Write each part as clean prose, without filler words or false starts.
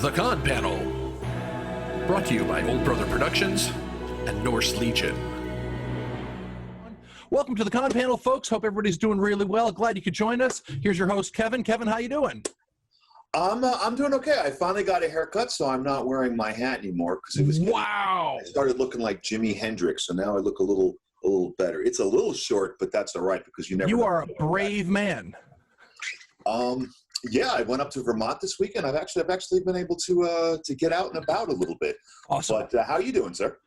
The Con Panel, brought to you by Old Brother Productions and Norse Legion. Welcome to the Con Panel, folks. Hope everybody's doing really well. Glad you could join us. Here's your host, Kevin. Kevin, how you doing? I'm doing okay. I finally got a haircut, so I'm not wearing my hat anymore because it was wow. I started looking like Jimi Hendrix, so now I look a little better. It's a little short, but that's all right because you never. You are a brave man. Yeah, I went up to Vermont this weekend. I've actually been able to get out and about a little bit. Awesome. But how are you doing, sir?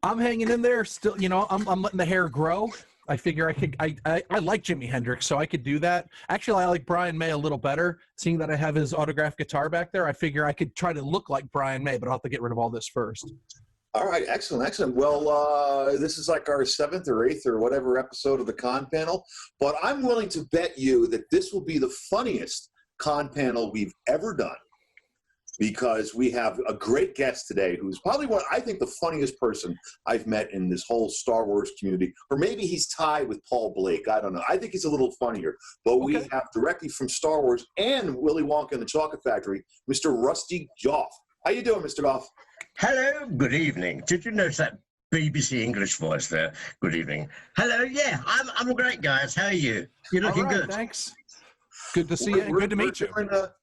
I'm hanging in there still. You know, I'm letting the hair grow. I figure I could. I like Jimi Hendrix, so I could do that. Actually, I like Brian May a little better. Seeing that I have his autographed guitar back there, I figure I could try to look like Brian May, but I'll have to get rid of all this first. All right, excellent. Well, this is like our 7th or 8th or whatever episode of the Con Panel, but I'm willing to bet you that this will be the funniest Con Panel we've ever done because we have a great guest today who's probably I think the funniest person I've met in this whole Star Wars community, or maybe he's tied with Paul Blake. I don't know. I think he's a little funnier, but we have directly from Star Wars and Willy Wonka and the Chocolate Factory, Mr. Rusty Goffe. How you doing, Mr. Goffe? Hello, good evening. Did you notice that BBC English voice there? Good evening. Hello, yeah, I'm great, guys. How are you? You're looking good. Thanks. Good to see you and good to meet you.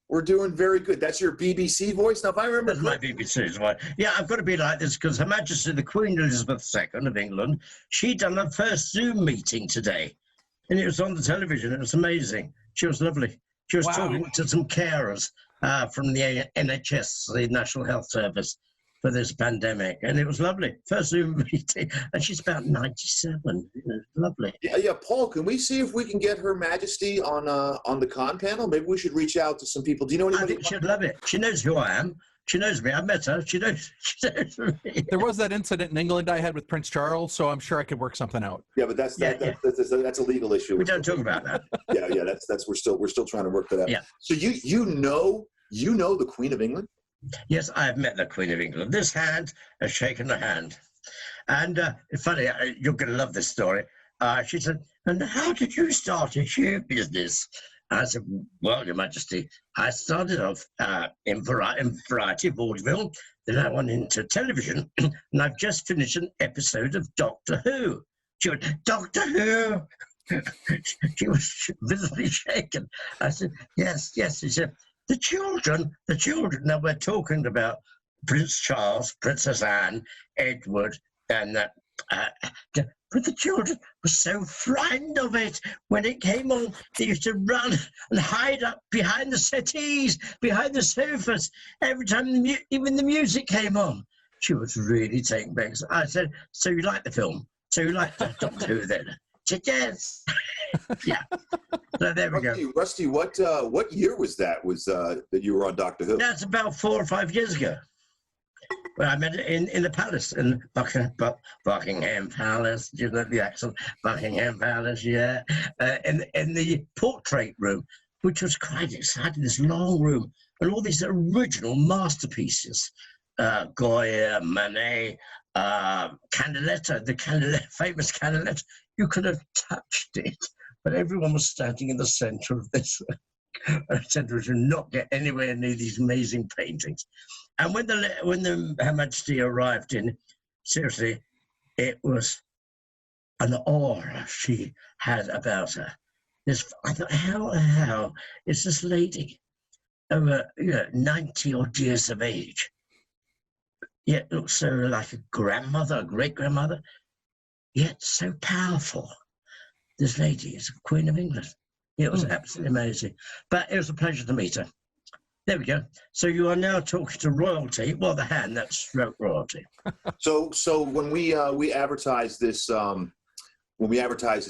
We're doing very good. That's your BBC voice? Now, if I remember... That's my BBC voice. Yeah, I've got to be like this because Her Majesty the Queen Elizabeth II of England, she done her first Zoom meeting today. And it was on the television. It was amazing. She was lovely. She was talking to some carers from the NHS, the National Health Service, for this pandemic, and it was lovely. First Zoom meeting, and she's about 97. Lovely. Yeah. Paul, can we see if we can get Her Majesty on the Con Panel? Maybe we should reach out to some people. Do you know anybody? I think she'd love it. She knows who I am. She knows me. I met her. She knows me. There was that incident in England I had with Prince Charles, so I'm sure I could work something out. Yeah, but that's a legal issue. We don't talk about that. Yeah. That's we're still trying to work that out. Yeah. So you know the Queen of England? Yes, I've met the Queen of England. This hand has shaken the hand. And it's funny, you're going to love this story. She said, and how did you start a shoe business? I said, well, Your Majesty, I started off in variety, vaudeville, then I went into television, and I've just finished an episode of Doctor Who. She went, Doctor Who? She was visibly shaken. I said, yes. She said, The children, now we're talking about Prince Charles, Princess Anne, Edward, and that, but the children were so frightened of it. When it came on, they used to run and hide up behind the settees, behind the sofas, every time even the music came on. She was really taken back. I said, so you like the film? So you like Doctor Who then? She said, yes. Yeah. So there we go. Rusty, what year was that? That you were on Doctor Who? That's about 4 or 5 years ago. Well, I met it in the palace, in Buckingham Palace. Do you know the accent? Buckingham Palace, yeah. In the portrait room, which was quite exciting. This long room, and all these original masterpieces. Goya, Manet, Canaletto, the famous Canaletto. You could have touched it, but everyone was standing in the center of this. I said we should not get anywhere near these amazing paintings. And when the Her Majesty arrived in, seriously, it was an aura she had about her. I thought, how is this lady over 90 odd years of age, yet looks so like a grandmother, a great grandmother, yet so powerful. This lady is a Queen of England. It was absolutely amazing. But it was a pleasure to meet her. There we go. So you are now talking to royalty. Well, the hand that stroke royalty. So when we advertise this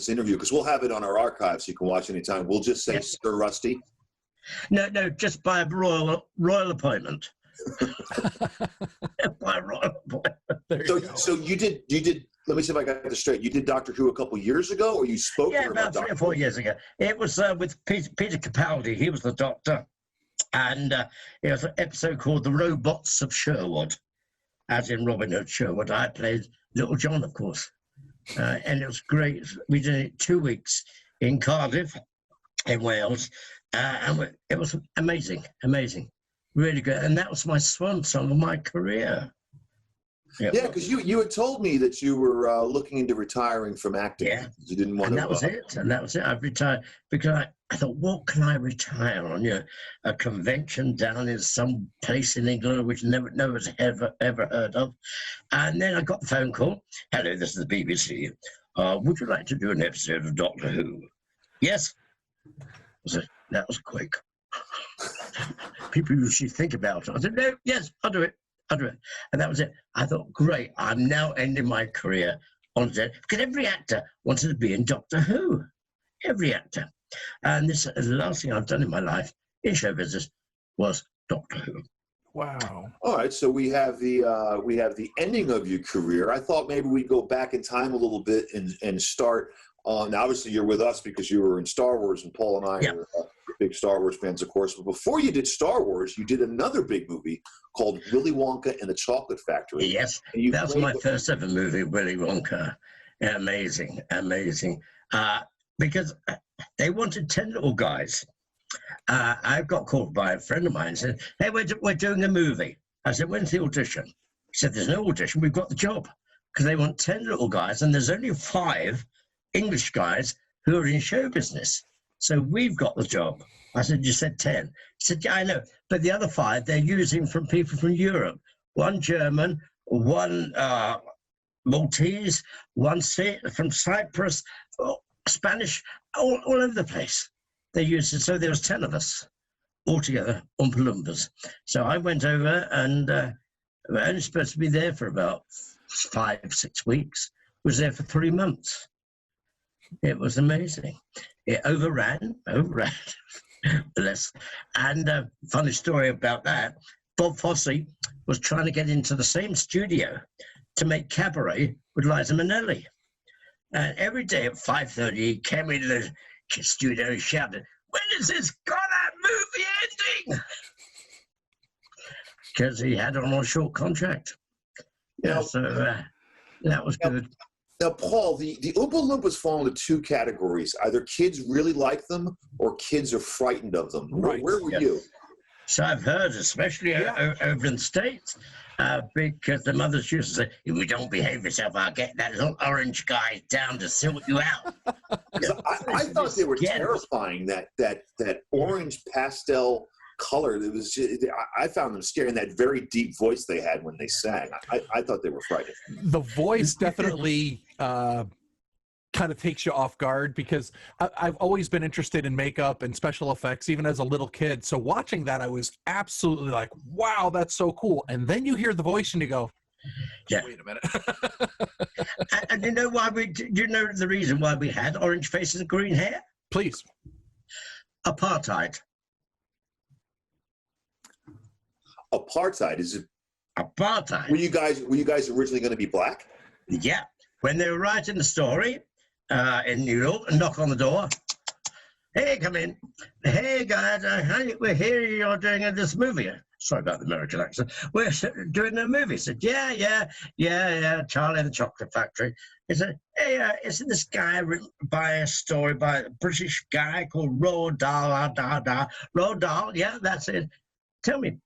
interview, because we'll have it on our archive so you can watch anytime, we'll just say Sir Rusty. No, just by a royal appointment. By royal appointment. So you did. Let me see if I got this straight. You did Doctor Who a couple years ago, or you spoke to her about 3 or 4 years ago. It was with Peter Capaldi. He was the Doctor, and it was an episode called "The Robots of Sherwood," as in Robin Hood Sherwood. I played Little John, of course, and it was great. We did it 2 weeks in Cardiff, in Wales, and it was amazing. really good. And that was my swan song of my career. Yeah, because you had told me that you were looking into retiring from acting. Yeah. You didn't want And to. that was it. And that was it. I've retired because I thought, what can I retire on? You know, a convention down in some place in England which no one's ever heard of. And then I got the phone call. Hello, this is the BBC. Would you like to do an episode of Doctor Who? Yes. I said, that was quick. People usually think about it. I said, no, yes, I'll do it. I'll do it. And that was it. I thought, great, I'm now ending my career on set. Because every actor wanted to be in Doctor Who. Every actor. And this is the last thing I've done in my life in show business was Doctor Who. Wow. All right, so we have the ending of your career. I thought maybe we'd go back in time a little bit and start on. Now, obviously, you're with us because you were in Star Wars, and Paul and I are big Star Wars fans, of course. But before you did Star Wars, you did another big movie called Willy Wonka and the Chocolate Factory. Yes, that was my first ever movie, Willy Wonka. Amazing, amazing. Because they wanted 10 little guys. I got called by a friend of mine and said, hey, we're doing a movie. I said, when's the audition? He said, there's no audition, we've got the job. Because they want 10 little guys, and there's only 5 English guys who are in show business. So we've got the job. I said, you said 10. He said, yeah, I know. But the other 5, they're using from people from Europe. 1 German, 1 Maltese, 1 from Cyprus, Spanish, all over the place. They used it, so there was 10 of us all together on Palumbas. So I went over and I was only supposed to be there for about 5-6 weeks. Was there for 3 months. It was amazing. It overran. Bless. And funny story about that, Bob Fosse was trying to get into the same studio to make Cabaret with Liza Minnelli. And every day at 5:30, he came into the studio and shouted, when is this goddamn movie ending? Because he had on a short contract. Yeah, so that was good. Now, Paul, the Oompa Loompas fall into 2 categories. Either kids really like them or kids are frightened of them. Right. Where were you? So I've heard, especially over in the States, because the mothers used to say, if you don't behave yourself, I'll get that little orange guy down to sort you out. I thought they were terrifying, that orange pastel color. It was I found them scary, and that very deep voice they had when they sang. I thought they were frightening. The voice definitely kind of takes you off guard, because I've always been interested in makeup and special effects, even as a little kid. So watching that, I was absolutely like, wow, that's so cool. And then you hear the voice and you go, yeah, wait a minute. And you know why you know the reason why we had orange faces and green hair? Please. Apartheid. Apartheid, is it? Apartheid. Were you guys originally going to be black? Yeah. When they were writing the story in New York, and knock on the door. Hey, come in. Hey, guys, we're here. You're doing this movie. Sorry about the American accent. We're doing a movie. He said, yeah, Charlie and the Chocolate Factory. He said, hey, isn't this guy written by a story by a British guy called Roald Dahl? Roald Dahl, yeah, that's it. Tell me,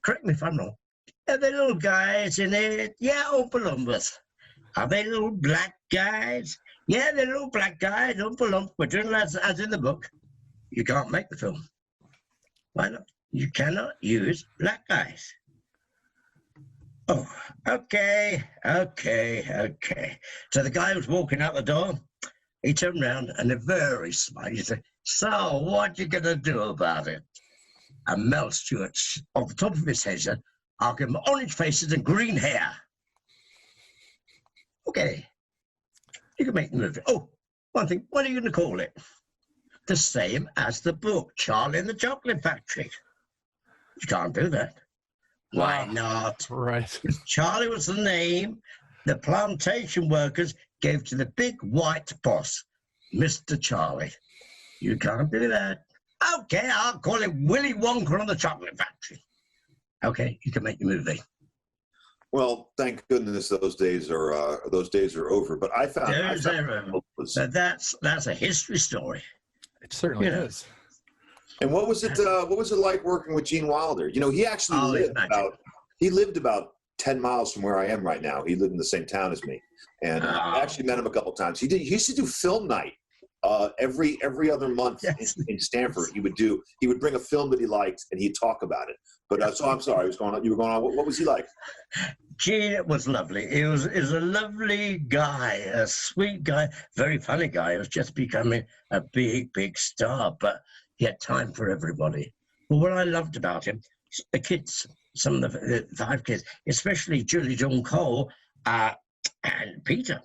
correct me if I'm wrong. Are they little guys in it? Yeah, Oompa Loompas. Are they little black guys? Yeah, they're little black guys. Oompa Loompas. We're doing as in the book. You can't make the film. Why not? You cannot use black guys. Oh, okay. So the guy was walking out the door. He turned around and they're very smart. He said, so what you going to do about it? And Mel Stewart, off the top of his head, said, I'll give him orange faces and green hair. Okay. You can make the movie. Oh, one thing. What are you going to call it? The same as the book, Charlie and the Chocolate Factory. You can't do that. Why not? Right. Charlie was the name the plantation workers gave to the big white boss, Mr. Charlie. You can't do that. Okay, I'll call it Willy Wonka and the Chocolate Factory. Okay, you can make the movie. Well, thank goodness those days are over. But I found that's a history story. It certainly is. And what was it? What was it like working with Gene Wilder? You know, he actually lived about 10 miles from where I am right now. He lived in the same town as me, and I actually met him a couple times. He used to do film night every other month in Stanford. He would bring a film that he liked and he'd talk about it. But so I'm sorry, you were going on. What was he like? Gene was lovely. He was a lovely guy, a sweet guy, very funny guy. He was just becoming a big star, but he had time for everybody. Well, what I loved about him, the kids, some of the 5 kids, especially Julie John Cole and Peter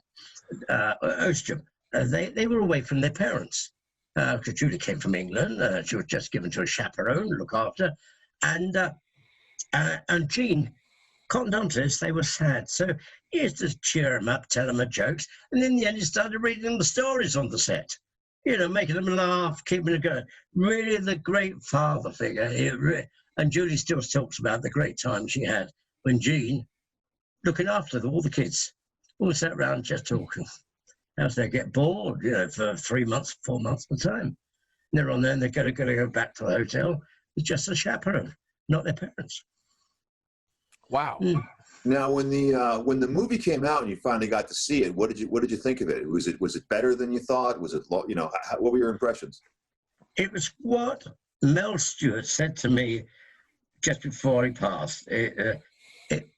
Ostrom, they were away from their parents. Because Julie came from England. She was just given to a chaperone to look after. And Gene cottoned on to this. They were sad. So he used to cheer them up, tell them the jokes. And in the end, he started reading them the stories on the set. You know, making them laugh, keeping it going. Really the great father figure. And Julie still talks about the great time she had when Gene, looking after all the kids, all sat around just talking. As they get bored, you know, for 3 months, 4 months at a time. And they're on there and they're going to go back to the hotel with just a chaperone, not their parents. Wow. Now, when the movie came out and you finally got to see it, what did you think of it? Was it better than you thought? Was it, you know, what were your impressions? It was what Mel Stewart said to me just before he passed. It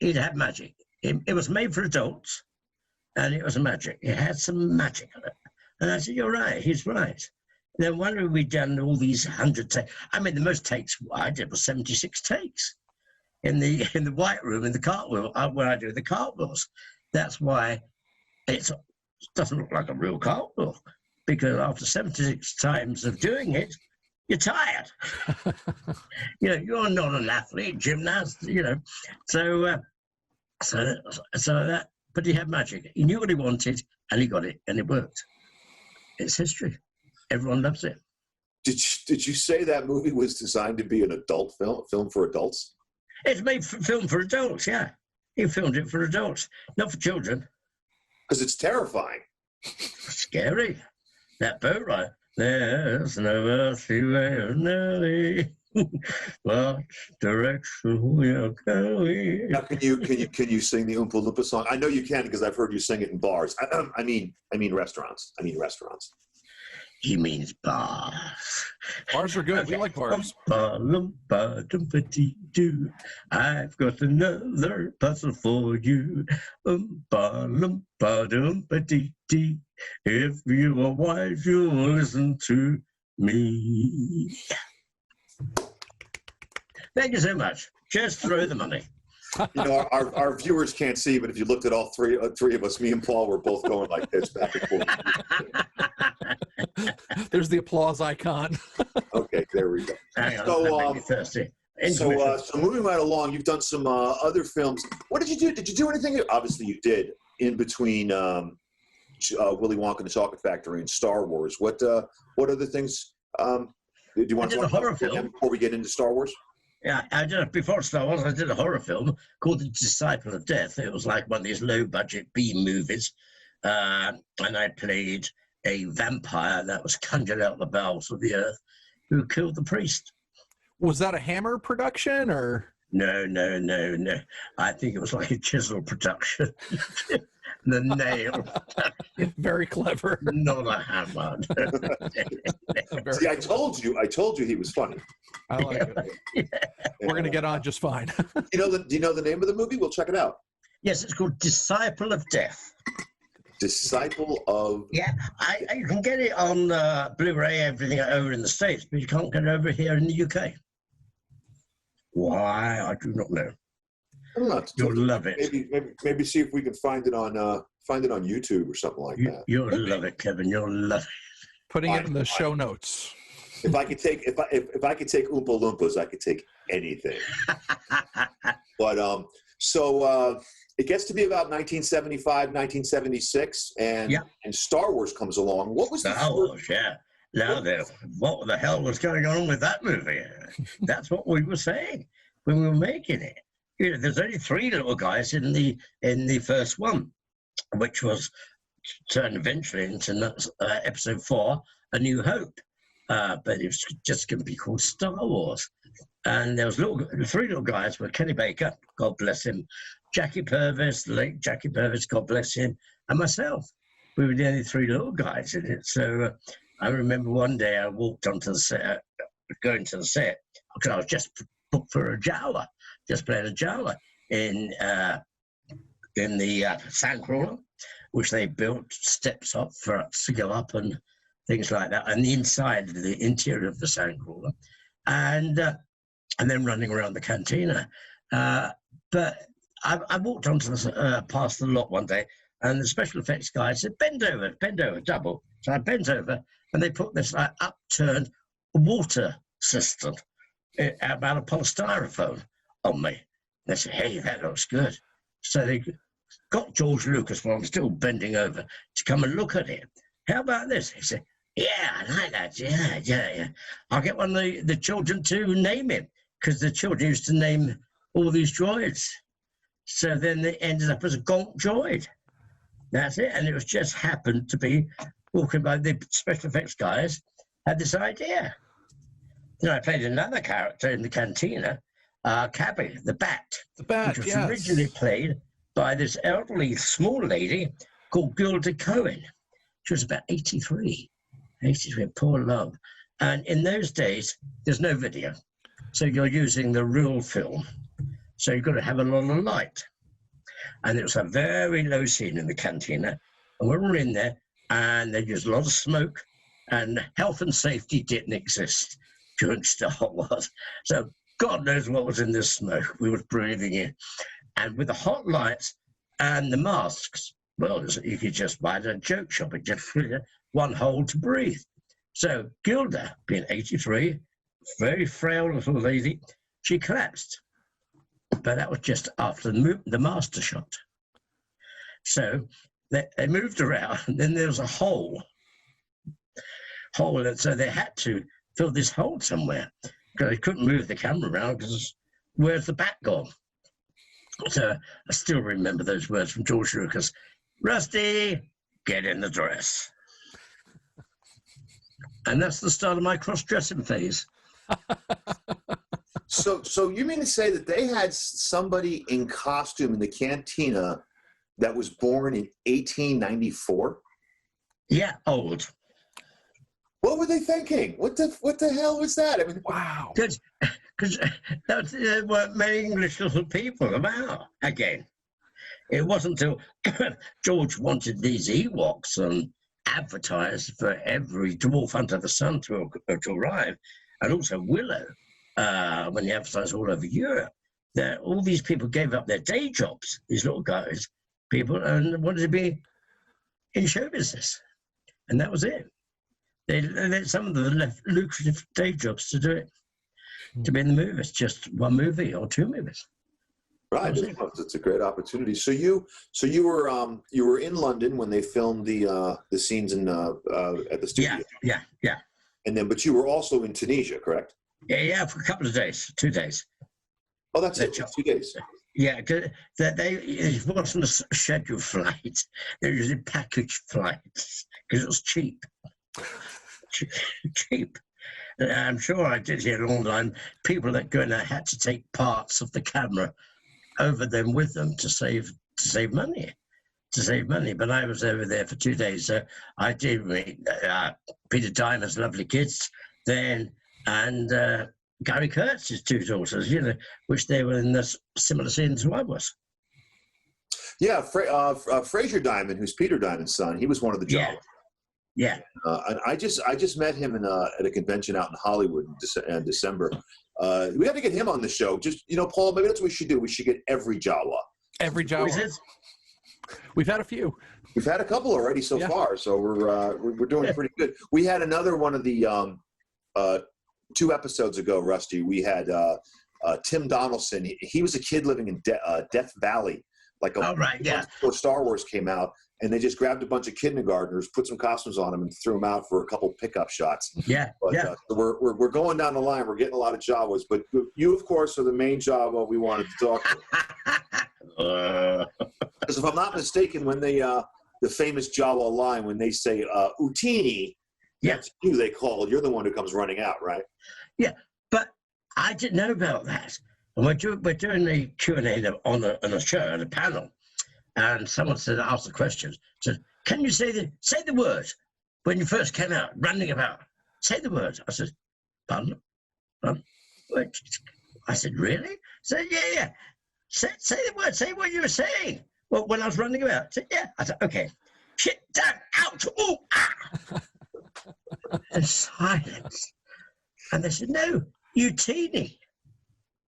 had magic. It was made for adults, and it was magic. It had some magic in it. And I said, you're right, he's right. No wonder we'd done all these 100 takes. I mean, the most takes I did was 76 takes in the White Room, in the cartwheel, where I do the cartwheels. That's why it doesn't look like a real cartwheel, because after 76 times of doing it, you're tired. You know, you're not an athlete, gymnast, you know. So that, but he had magic. He knew what he wanted, and he got it, and it worked. It's history. Everyone loves it. Did you say that movie was designed to be an adult film for adults? It's made film for adults, yeah. He filmed it for adults, not for children. Because it's terrifying. Scary. That boat ride. There's no earthly way of knowing what direction we are going. Now, can you sing the Oompa Loompa song? I know you can because I've heard you sing it in bars. I mean restaurants. He means bars. Bars are good. We like bars. I've got another puzzle for you. If you are wise, you'll listen to me. Thank you so much. Just throw the money. You know, our viewers can't see, but if you looked at all three of us, me and Paul were both going like this back and forth. There's the applause icon. Okay, there we go. Hang on, so moving right along, you've done some other films. What did you do? Did you do anything? Obviously, you did in between Willy Wonka and the Chocolate Factory and Star Wars. What other things? Do you want to talk about a horror film before we get into Star Wars? Yeah, before Star Wars, I did a horror film called The Disciple of Death. It was like one of these low-budget B movies, and I played a vampire that was conjured out of the bowels of the earth who killed the priest. Was that a Hammer production or? No. I think it was like a Chisel production. The nail. Very clever. Not a hammer. See, I told you he was funny. I like it. Yeah. We're gonna get on just fine. Do you know the name of the movie? We'll check it out. Yes, it's called Disciple of Death. Disciple of. Yeah, you can get it on Blu-ray, everything over in the States, but you can't get it over here in the UK. Why? I do not know. I don't know. You'll love it. Maybe see if we can find it on YouTube or something like that. You'll love it, Kevin. You'll love it. Putting it in the show notes. If I could take Oompa Loompas, I could take anything. But so it gets to be about 1975, 1976, and Star Wars comes along. What was Star Wars? Yeah. Now what the hell was going on with that movie? That's what we were saying when we were making it. You know, there's only 3 little guys in the first one, which was turned eventually into episode 4, A New Hope. but it was just going to be called Star Wars. And there was three little guys were Kenny Baker, God bless him, Jackie Purvis, the late Jackie Purvis, God bless him, and myself. We were the only three little guys in it. So I remember one day I walked onto the set, going to the set, because I was just booked for a Jawa, just playing a Jawa in the Sandcrawler, which they built steps up for us to go up and things like that, and the inside, the interior of the Sandcrawler, and then running around the cantina. But I walked onto the past the lot one day, and the special effects guy said, bend over, double. So I bent over, and they put this upturned water cistern about a polystyrofoam on me. They said, hey, that looks good. So they got George Lucas, while I'm still bending over, to come and look at it. How about this? He said, yeah, I like that. Yeah. I'll get one of the children to name him, because the children used to name all these droids. So then they ended up as a Gonk droid. That's it. And it was just happened to be walking by the special effects guys had this idea. Then I played another character in the cantina, Cabby, the Bat. The Bat, which was yes. originally played by this elderly small lady called Gilda Cohen. She was about 83, poor love. And in those days, there's no video. So you're using the real film. So you've got to have a lot of light. And it was a very low scene in the cantina. And we were in there, and there was a lot of smoke, and health and safety didn't exist during Star Wars. So God knows what was in this smoke we were breathing in. And with the hot lights and the masks, well, you could just buy it at a joke shop. It just one hole to breathe. So Gilda, being 83, very frail little lady, she collapsed. But that was just after the master shot. So they moved around, and then there was a hole, and so they had to fill this hole somewhere, because they couldn't move the camera around, because where's the bat gone? So I still remember those words from George Lucas, Rusty, get in the dress. And that's the start of my cross-dressing phase. So you mean to say that they had somebody in costume in the cantina that was born in 1894? Yeah, old. What were they thinking? What the hell was that? I mean, Wow. Because there weren't many English little people about again. It wasn't until George wanted these Ewoks and advertised for every dwarf under the sun to arrive, and also Willow, when he advertised all over Europe, that all these people gave up their day jobs, these little guys, people, and wanted to be in show business. And that was it. Some of them left lucrative day jobs to do it, to be in the movies, just one movie or two movies. right, it's a great opportunity. So you were in London when they filmed the scenes in at the studio. Yeah. And then, but you were also in Tunisia, correct? Yeah, for a couple of days, 2 days. Oh, that's it. 2 days. Yeah, because it wasn't a scheduled flight. They were usually package flights because it was cheap. Cheap. And I'm sure I did hear along the line people that go in there had to take parts of the camera over them with them to save money. But I was over there for 2 days, so I did meet Peter Diamond's lovely kids then, and Gary Kurtz's two daughters, which they were in the similar scenes to I was. Yeah, Fraser Diamond, who's Peter Diamond's son, he was one of the Jawas. Yeah. And I just met him at a convention out in Hollywood in December. We have to get him on the show. Just Paul, maybe that's what we should do. We should get every Jawa. Every Jawa. We've had a few. We've had a couple already so far, so we're doing pretty good. We had another one of the 2 episodes ago, Rusty. We had Tim Donaldson. He was a kid living in Death Valley, before Star Wars came out, and they just grabbed a bunch of kindergartners, put some costumes on them, and threw them out for a couple pickup shots. So we're going down the line. We're getting a lot of Jawas, but you, of course, are the main Jawa we wanted to talk to. Because if I'm not mistaken, when they the famous Jawa line, when they say Utini, Yeah. That's you they call. You're the one who comes running out, right? Yeah, but I didn't know about that. And we're doing the Q&A on a show, on a panel, and someone said, asked the question, said, can you say the word when you first came out, running about? Say the word. I said, pardon? What? I said, really? I said, yeah. Say the word, say what you were saying. Well, when I was running about. I said, yeah. I said, okay. Shit, down, out, ooh, ah. And silence. And they said, no, Utini.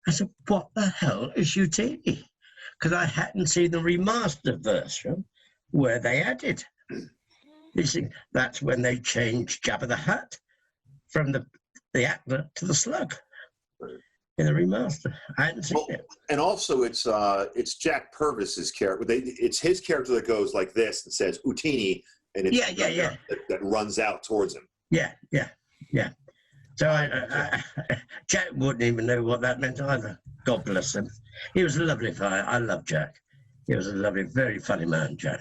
I said, what the hell is Utini? Because I hadn't seen the remastered version where they added. You see, that's when they changed Jabba the Hutt from the actor to the slug in the remaster. I hadn't seen it. And also, it's Jack Purvis's character. It's his character that goes like this and says Utini, and it's that runs out towards him. Yeah. So Jack wouldn't even know what that meant either. God bless him. He was a lovely guy. I love Jack. He was a lovely, very funny man, Jack.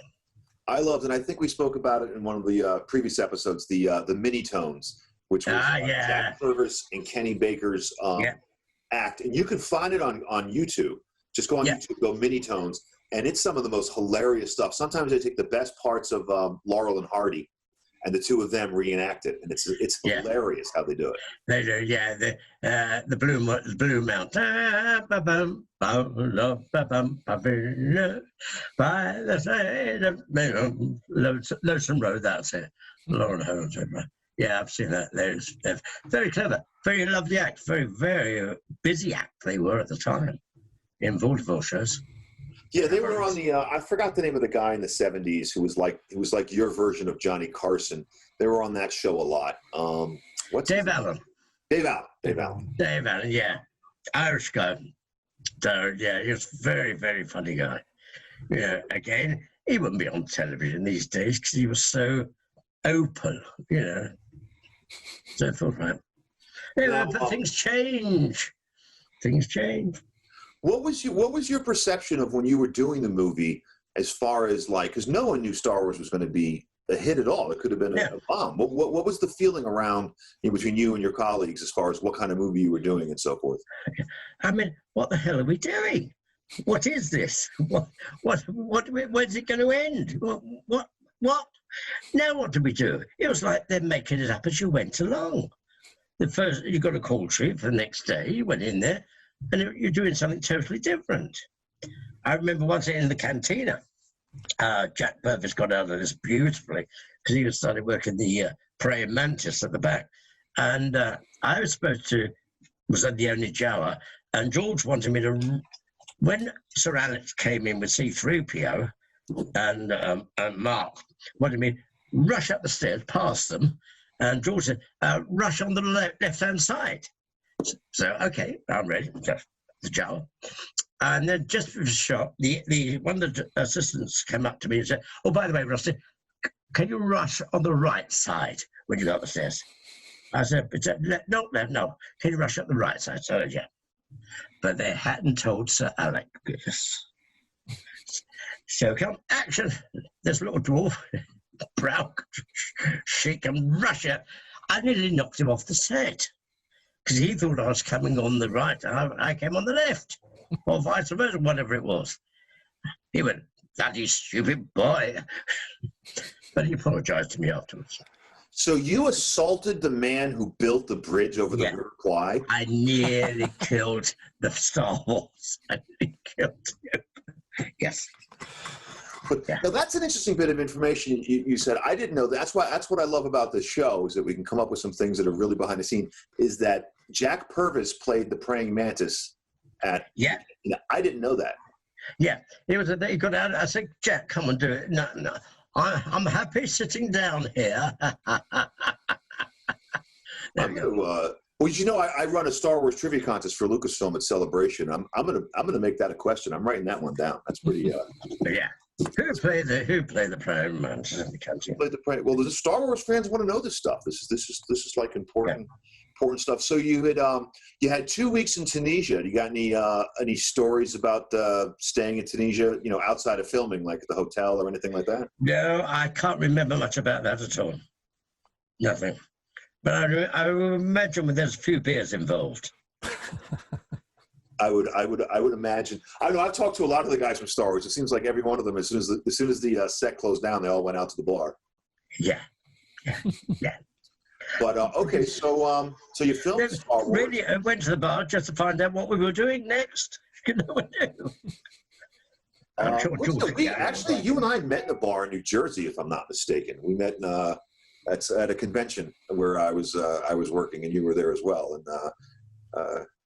I loved, and I think we spoke about it in one of the previous episodes, the mini tones, which was Jack Purvis and Kenny Baker's act, and you can find it on YouTube. Just go on YouTube, go mini tones, and it's some of the most hilarious stuff. Sometimes they take the best parts of Laurel and Hardy, and the two of them reenact it, and it's hilarious how they do it. They do, yeah. The Blue Mountain, by the side of Lonesome Road. That's it. Lauren Harrington. Yeah, I've seen that. They're very clever, very lovely act, very, very busy act they were at the time in vaudeville shows. Yeah, they were on the. I forgot the name of the guy in the '70s who was like your version of Johnny Carson. They were on that show a lot. What's Dave Allen? Dave Allen. Dave Allen, yeah, Irish guy. So yeah, he was a very, very funny guy. Yeah, again, he wouldn't be on television these days because he was so open, you know. So I thought, right. Yeah, but things change. Things change. What was your perception of when you were doing the movie, as far as like, because no one knew Star Wars was going to be a hit at all. It could have been a bomb. What was the feeling around between you and your colleagues as far as what kind of movie you were doing and so forth? I mean, what the hell are we doing? What is this? Where's it going to end? What? Now what do we do? It was like they're making it up as you went along. The first, you got a call sheet for the next day. You went in there, and you're doing something totally different. I remember once in the cantina, Jack Purvis got out of this beautifully because he was starting working the praying mantis at the back. And I was at the only Jawa, and George wanted me to, when Sir Alex came in with C-3PO and Mark, wanted me to rush up the stairs past them, and George said, rush on the left-hand side. So, okay, I'm ready, just the Jawa. And then just for the shot, one of the assistants came up to me and said, oh, by the way, Rusty, can you rush on the right side when you go up the stairs? I said, no. Can you rush up the right side? So, yeah. But they hadn't told Sir Alex this. So, come, action. This little dwarf, brown, shake and rush it. I nearly knocked him off the set because he thought I was coming on the right. I came on the left. Or vice versa, whatever it was. He went, bloody stupid boy. But he apologized to me afterwards. So you assaulted the man who built the bridge over the River Kwai? I nearly killed the Star Wars. I nearly killed him. Yes. But now that's an interesting bit of information you said. I didn't know. That's what I love about this show, is that we can come up with some things that are really behind the scene, is that Jack Purvis played the praying mantis. I didn't know that. Yeah, he got out. I said, Jack, come and do it. No, I'm happy sitting down here. Well, you know, I run a Star Wars trivia contest for Lucasfilm at Celebration. I'm gonna make that a question. I'm writing that one down. That's pretty. Yeah. Who played the praying mantis in the country? Well, the Star Wars fans want to know this stuff. This is like important. Important stuff. So you had 2 weeks in Tunisia. You got any stories about staying in Tunisia, you know, outside of filming, like at the hotel or anything like that? No, I can't remember much about that at all. Nothing. But I would imagine there's a few beers involved. I would imagine. I know. I've talked to a lot of the guys from Star Wars. It seems like every one of them, as soon as the set closed down, they all went out to the bar. Yeah. But okay, so you filmed Star Wars. Really, I went to the bar just to find out what we were doing next. You never knew. Actually, you and I met in a bar in New Jersey, if I'm not mistaken. We met at a convention where I was working, and you were there as well. And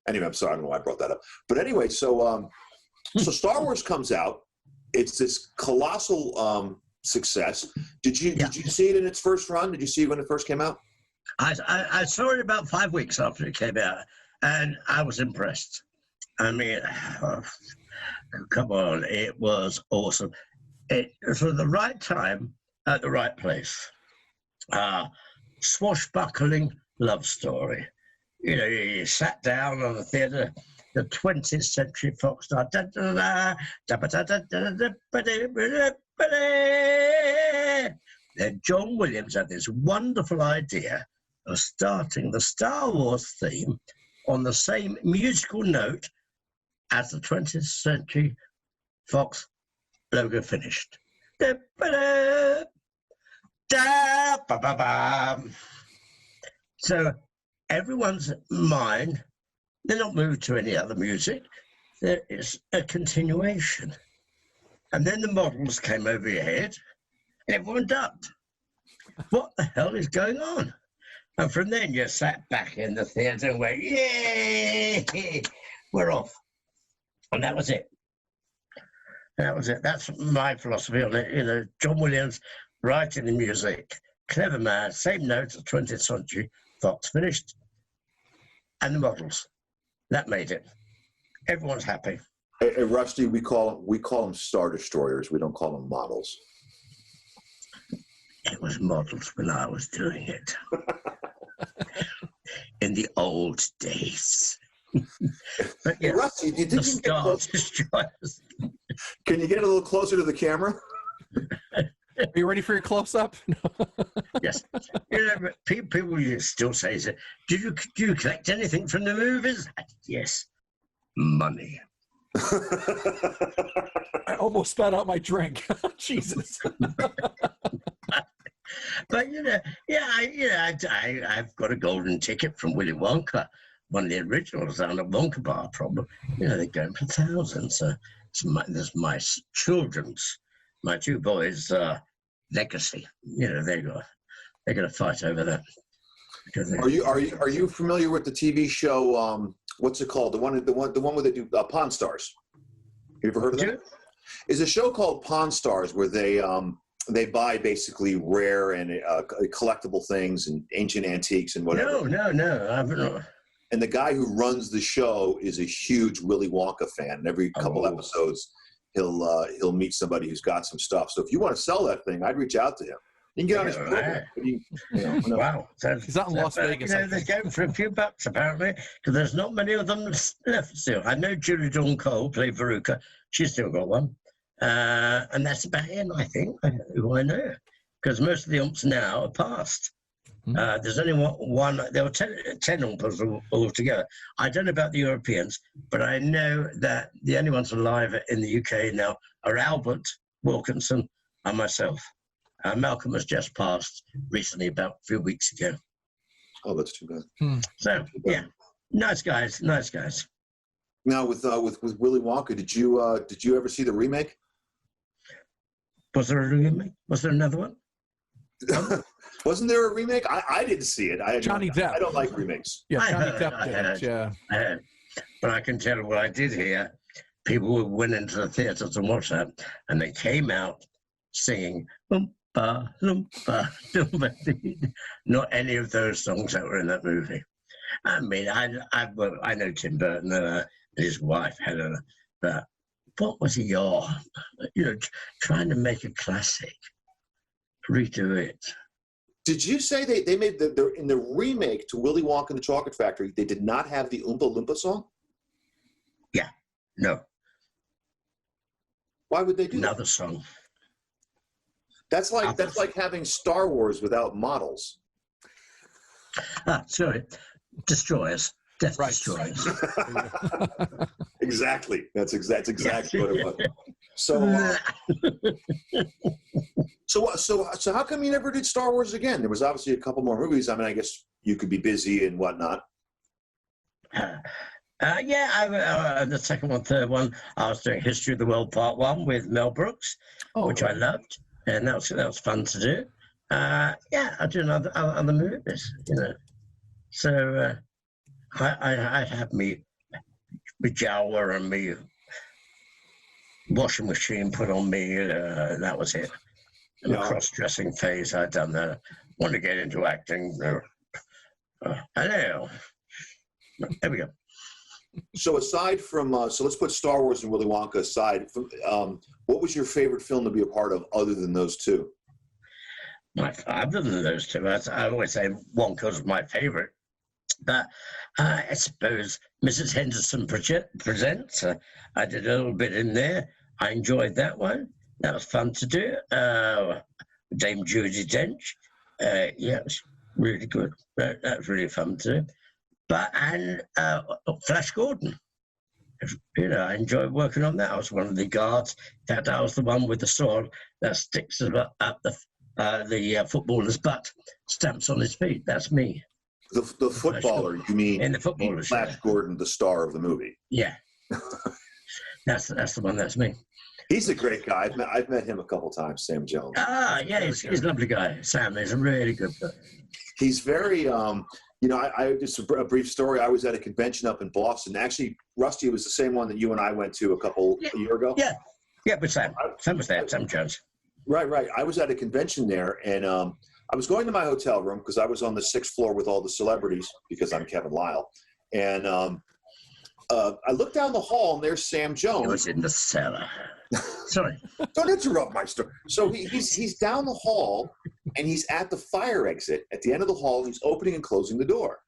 anyway, I'm sorry, I don't know why I brought that up. But anyway, so Star Wars comes out. It's this colossal success. Did you see it in its first run? Did you see it when it first came out? I saw it about 5 weeks after it came out, and I was impressed. I mean, come on, it was awesome. It was at the right time, at the right place. Swashbuckling love story. You know, you sat down on the theatre, the 20th Century Fox star. Then John Williams had this wonderful idea of starting the Star Wars theme on the same musical note as the 20th Century Fox logo finished. So everyone's mind, they're not moved to any other music. There is a continuation. And then the models came over your head, and everyone ducked. What the hell is going on? And from then you sat back in the theatre and went, yay, we're off. And that was it. That was it. That's my philosophy on it. You know, John Williams writing the music, clever man, same notes as 20th Century Fox finished, and the models. That made it. Everyone's happy. Hey, Rusty, we call them Star Destroyers. We don't call them models. It was models when I was doing it. In the old days. But yes, Rusty, did the you Star Destroyers. Can you get a little closer to the camera? Are you ready for your close-up? Yes. You know, people still say, do you collect anything from the movies? Yes. Money. I almost spat out my drink. Jesus. But I've got a golden ticket from Willy Wonka, one of the originals on the Wonka bar problem. You know, they're going for thousands. There's my children's, my two boys' legacy. You know, they're going to fight over that. Are you familiar with the TV show? What's it called? The one where they do Pawn Stars. You ever heard of that? It's a show called Pawn Stars where they buy basically rare and collectible things and ancient antiques and whatever. No, I haven't. And the guy who runs the show is a huge Willy Wonka fan. And every couple episodes, he'll meet somebody who's got some stuff. So if you want to sell that thing, I'd reach out to him. You can get on his program. Wow. He's out in Las Vegas. They're going for a few bucks, apparently, because there's not many of them left still. I know Julie Dawn Cole played Veruca. She's still got one. And that's about him, I think, who I know. Because most of the umps now are past. There's only one. There were 10 umps altogether. I don't know about the Europeans, but I know that the only ones alive in the UK now are Albert Wilkinson and myself. Malcolm has just passed recently, about a few weeks ago. Oh, that's too bad. So, yeah, nice guys. Now, with Willy Wonka, did you ever see the remake? Was there a remake? Was there another one? Wasn't there a remake? I didn't see it. Johnny Depp. I don't like remakes. Yeah, Johnny Depp did it. Yeah. I heard. But I can tell you what I did hear. People went into the theaters and watched that, and they came out singing Oompa Loompa Loompa. Not any of those songs that were in that movie. I mean, I know Tim Burton and his wife Helena, but what was your, trying to make a classic, redo it. Did you say they made in the remake to Willy Wonka and the Chocolate Factory, they did not have the Oompa Loompa song? Yeah, no. Why would they do another song? That's like having Star Wars without models. Sorry. Destroyers. Death Right. Destroyers. Exactly. That's exactly what it was. So how come you never did Star Wars again? There was obviously a couple more movies. I mean, I guess you could be busy and whatnot. The second one, third one, I was doing History of the World Part 1 with Mel Brooks, which I loved, and that was fun to do. I do other movies, you know. So I have me shower and me washing machine put on me. That was it. In the cross-dressing phase, I'd done that. Want to get into acting. Hello. There we go. So aside from, so let's put Star Wars and Willy Wonka aside. What was your favorite film to be a part of other than those two? Other than those two, I always say Wonka's my favorite. But I suppose Mrs. Henderson Presents, I did a little bit in there. I enjoyed that one. That was fun to do. Dame Judi Dench. It was really good. That was really fun to do. And Flash Gordon. You know, I enjoyed working on that. I was one of the guards. In fact, I was the one with the sword that sticks up the footballer's butt, stamps on his feet. That's me. The footballer, you mean? In the footballer. Flash Gordon, the star of the movie. Yeah. That's the one. That's me. He's a great guy. I've met him a couple times, Sam Jones. He's a lovely guy. Sam is a really good guy. He's very, you know, I just a brief story. I was at a convention up in Boston. Actually, Rusty was the same one that you and I went to a year ago. Yeah, but Sam was there. Sam Jones. Right. I was at a convention there, and I was going to my hotel room because I was on the 6th floor with all the celebrities because I'm Kevin Liell. And I looked down the hall, and there's Sam Jones. He was in the cellar. Sorry. Don't interrupt my story. So he's down the hall, and he's at the fire exit at the end of the hall, and he's opening and closing the door.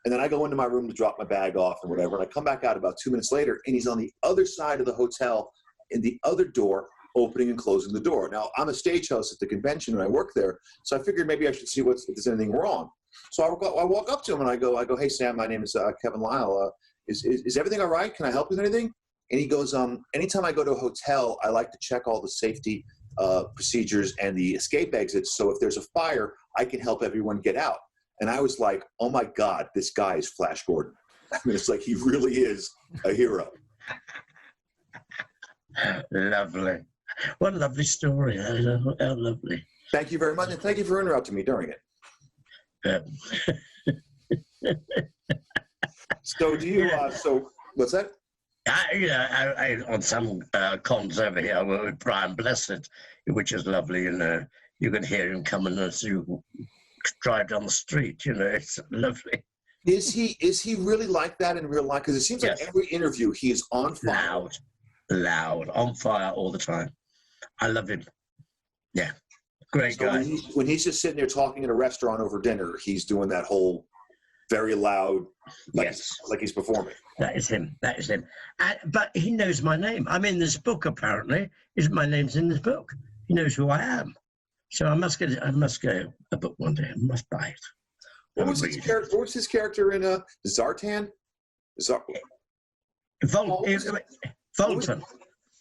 And then I go into my room to drop my bag off and whatever, and I come back out about 2 minutes later, and he's on the other side of the hotel in the other door, opening and closing the door. Now, I'm a stagehouse at the convention, and I work there, so I figured maybe I should see if there's anything wrong. So I walk up to him, and I go, hey, Sam, my name is Kevin Liell. Is everything all right? Can I help you with anything? And he goes, anytime I go to a hotel, I like to check all the safety procedures and the escape exits, so if there's a fire, I can help everyone get out. And I was like, oh, my God, this guy is Flash Gordon. I mean, it's like he really is a hero. Lovely. What a lovely story. How lovely. Thank you very much, and thank you for interrupting me during it. So do you, so what's that? I on some cons over here, I work with Brian Blessed, which is lovely, and you can hear him coming as you drive down the street. You know, it's lovely. Is he really like that in real life? Because it seems like every interview he is on fire. Loud, on fire all the time. I love him. Yeah, great guy. When he's just sitting there talking in a restaurant over dinner, he's doing that whole very loud, like he's performing. That is him. But he knows my name. I'm in this book, apparently. My name's in this book. He knows who I am. So I must get a book one day. I must buy it. What was his character in Zartan? Voltan.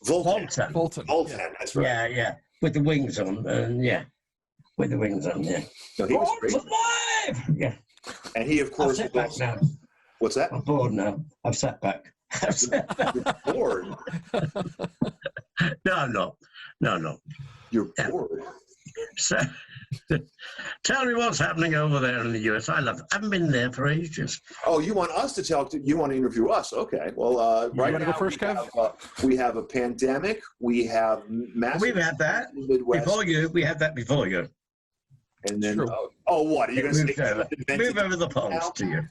Voltan, that's right. Yeah. With the wings on, with the wings on, yeah. No, he was great. Alive! Yeah. And he, of course, I've sat back now. What's that? I'm bored now. I've sat back. You're bored? No, I'm not. No. You're bored? So, tell me what's happening over there in the US. I haven't been there for ages. Oh, you want us to you want to interview us? Okay. Well, right now, we have a pandemic. We have massive. We've had that before you. We had that before you. And then, what? Are you going to move over the pond to you?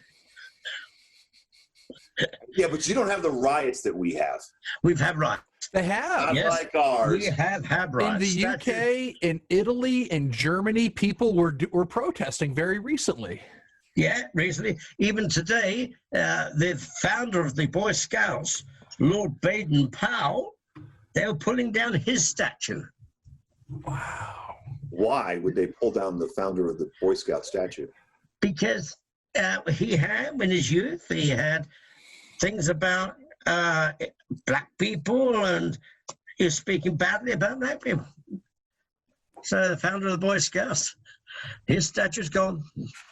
Yeah, but you don't have the riots that we have. We've had riots. They have. Not like ours. We have had riots. In the UK, in Italy, in Germany, people were protesting very recently. Yeah, recently. Even today, the founder of the Boy Scouts, Lord Baden-Powell, they were pulling down his statue. Wow. Why would they pull down the founder of the Boy Scout statue? because he had, in his youth, he had things about black people, and he was speaking badly about black people. So the founder of the Boy Scouts, his statue's gone.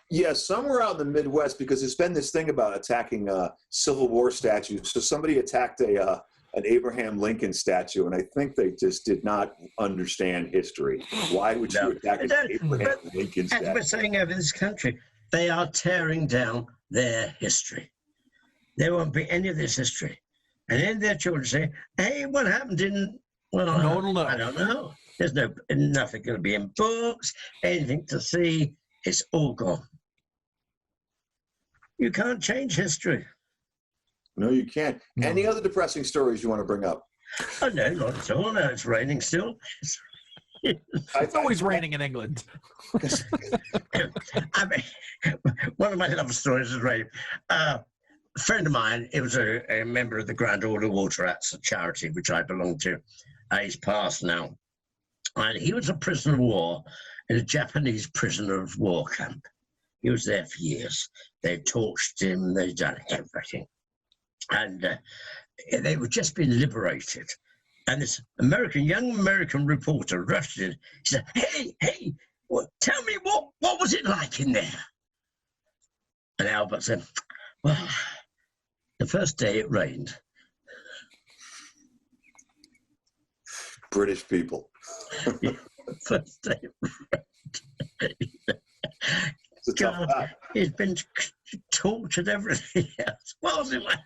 Yeah, somewhere out in the Midwest, because there's been this thing about attacking Civil War statues. So somebody attacked an Abraham Lincoln statue, and I think they just did not understand history. Why would you attack an Abraham Lincoln statue? As we're saying over this country, they are tearing down their history. There won't be any of this history. And then their children say, hey, what happened in... Well, no one will know. I don't know. There's nothing going to be in books, anything to see. It's all gone. You can't change history. No, you can't. No. Any other depressing stories you want to bring up? Oh, no, not at all. No, it's raining still. It's always raining in England. I mean, one of my love stories is rain. A friend of mine, it was a member of the Grand Order Water Rats, a charity which I belong to. He's passed now. And he was a prisoner of war in a Japanese prisoner of war camp. He was there for years. They tortured him, they'd done everything. And they were just being liberated. And this young American reporter rushed in. He said, hey, well, tell me, what was it like in there? And Albert said, well, the first day it rained. British people. Yeah, first day it rained. It's a tough guy. He's been tortured, everything else. What was it like?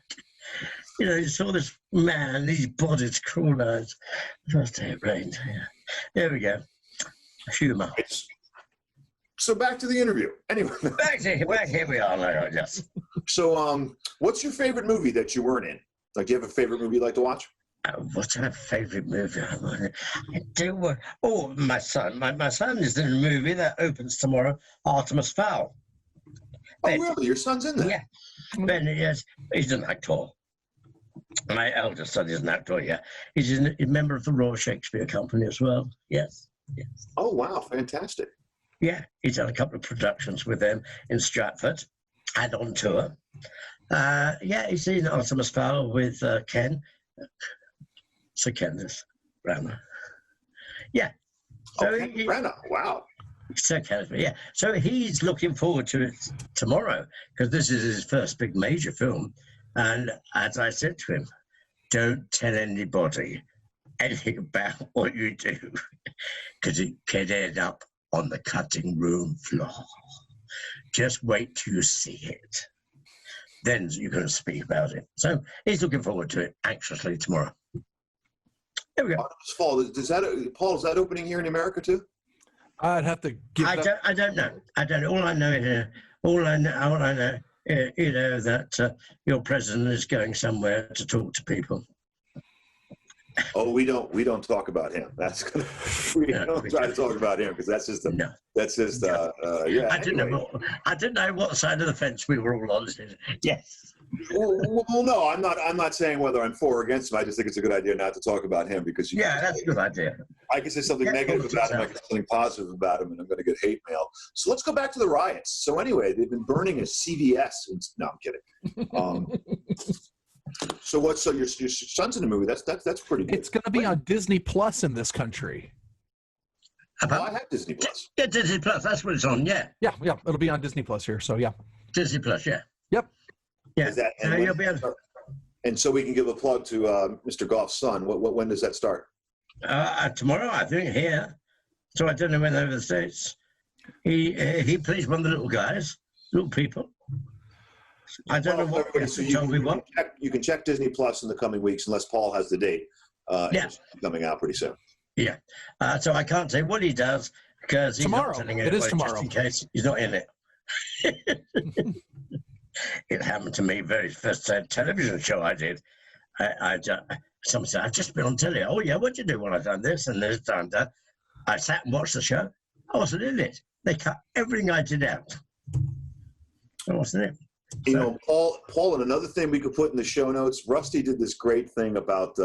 You know, you saw this man, these bodies crawl out. First day it rained. Yeah. There we go. Humour. So back to the interview. Anyway. Back here we are now, yes. So what's your favorite movie that you weren't in? Like, do you have a favorite movie you like to watch? What's my favourite movie? I do. Oh, my son. My son is in a movie that opens tomorrow, Artemis Fowl. Oh, really? Your son's in there? Yeah. Ben, yes, he's an actor. My eldest son is an actor, yeah. He's a member of the Royal Shakespeare Company as well. Yes. Oh, wow. Fantastic. Yeah, he's done a couple of productions with them in Stratford and on tour. Yeah, he's in Artemis Fowl with Ken. Sir Kenneth Branagh. Yeah. So Branagh. Wow. Sir Kenneth, yeah. So he's looking forward to it tomorrow because this is his first big major film. And as I said to him, don't tell anybody anything about what you do because it could end up on the cutting room floor. Just wait till you see it. Then you can speak about it. So he's looking forward to it anxiously tomorrow. There we go. Paul, is that opening here in America too? I'd have to give. I don't know. All I know is that your president is going somewhere to talk to people. Oh, we don't talk about him. That's gonna, don't try to talk about him because that's just yeah. I didn't know what side of the fence we were all on. Yes. Well, no, I'm not saying whether I'm for or against him. I just think it's a good idea not to talk about him because that's a good idea. I can say something negative about him, I can say something positive about him, and I'm going to get hate mail. So let's go back to the riots. So anyway, they've been burning a CVS. No, I'm kidding. So your son's in the movie? That's pretty good. It's going to be on Disney Plus in this country. Oh, I have Disney Plus. Yeah, Disney Plus. That's what it's on. Yeah. Yeah. It'll be on Disney Plus here. So yeah. Disney Plus. Yeah. Yep. Yeah. You'll be able to... And so we can give a plug to Mr. Goff's son. When does that start? Tomorrow, I think, here. So I don't know when over the States. He plays one of the little guys, little people. I don't know what. So you can check Disney Plus in the coming weeks, unless Paul has the date. It's coming out pretty soon. Yeah. So I can't say what he does because he's tomorrow. Not telling it is tomorrow. Just in case he's not in it. It happened to me very first television show I did. Someone said, I've just been on telly. Oh, yeah, what'd you do when I've done this and this and that? I sat and watched the show. I wasn't in it. They cut everything I did out. I wasn't in it. You know, Paul, and another thing we could put in the show notes, Rusty did this great thing about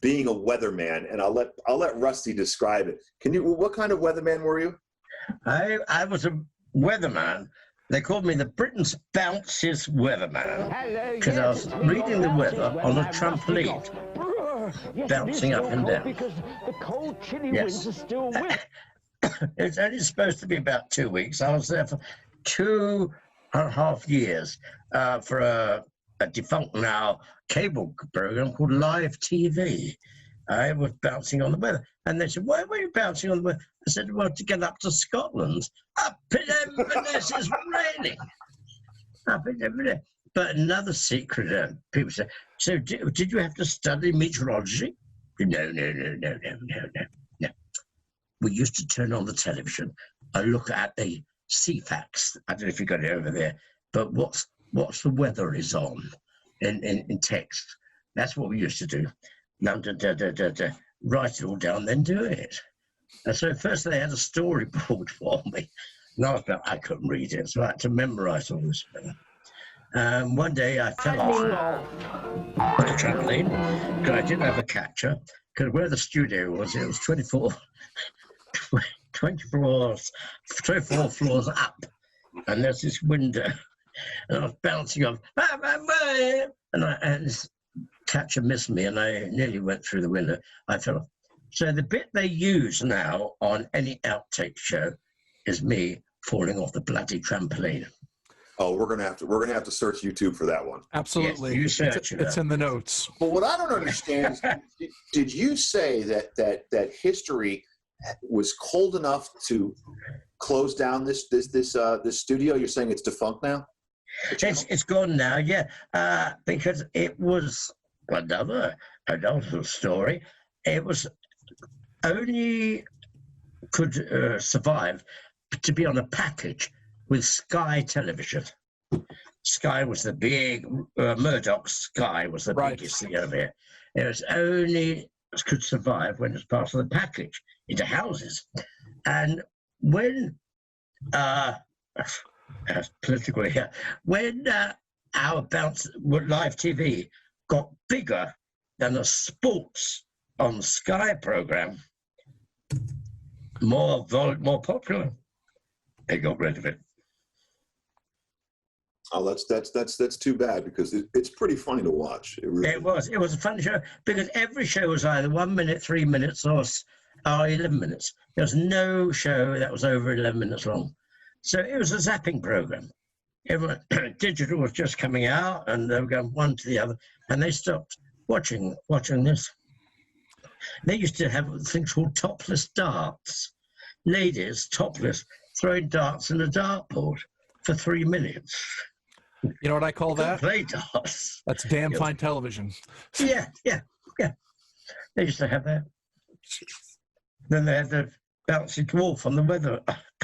being a weatherman, and I'll let Rusty describe it. What kind of weatherman were you? I was a weatherman They called me the Britain's bounces weatherman because I was reading the weather on a trampoline, bouncing up and down. Because the cold, chilly Yes. winds are still with. It's only supposed to be about 2 weeks. I was there for 2.5 years for a defunct now cable program called Live TV. I was bouncing on the weather. And they said, why were you bouncing on the weather? I said, well, to get up to Scotland. Up in Inverness is raining. Up in Inverness. But another secret, people say, so did you have to study meteorology? No. We used to turn on the television and look at the CFAX. I don't know if you got it over there, but what's the weather is on in text. That's what we used to do. London, write it all down, then do it. And so first they had a storyboard for me. And I couldn't read it, so I had to memorize all this. One day I fell off the trampoline because I didn't have a catcher, because where the studio was, it was 24 floors up, and there's this window, and I was bouncing off, and this catcher missed me, and I nearly went through the window. I fell off. So the bit they use now on any outtake show is me falling off the bloody trampoline. Oh, we're gonna have to search YouTube for that one. Absolutely. Yes, you search it's in the notes. But what I don't understand is, did you say that history was cold enough to close down this studio? You're saying it's defunct now? It's gone now, yeah, because it was another story. It was only could survive to be on a package with Sky Television. Sky was the big, Murdoch Sky was the biggest thing over here. It was only could survive when it's part of the package into houses. And when, politically here, when our live TV got bigger than a sports on Sky program, more popular, they got rid of it. Oh, that's too bad, because it's pretty funny to watch. It was a fun show, because every show was either 1 minute, 3 minutes, or 11 minutes. There was no show that was over 11 minutes long. So it was a zapping program. Everyone, digital was just coming out, and they were going one to the other, and they stopped watching this. They used to have things called topless darts. Ladies, topless, throwing darts in a dartboard for 3 minutes. You know what I call that? Play darts. That's damn fine television. Yeah. They used to have that. Then they had the bouncy dwarf on the weather,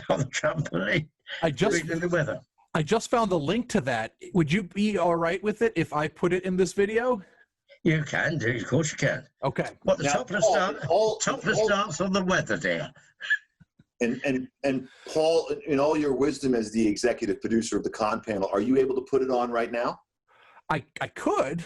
on the trampoline. Reading the weather. I just found the link to that. Would you be all right with it if I put it in this video? You can do, of course you can. Okay. What, the topless dance on the weather, dear? And Paul, in all your wisdom as the executive producer of the Con Panel, are you able to put it on right now? I could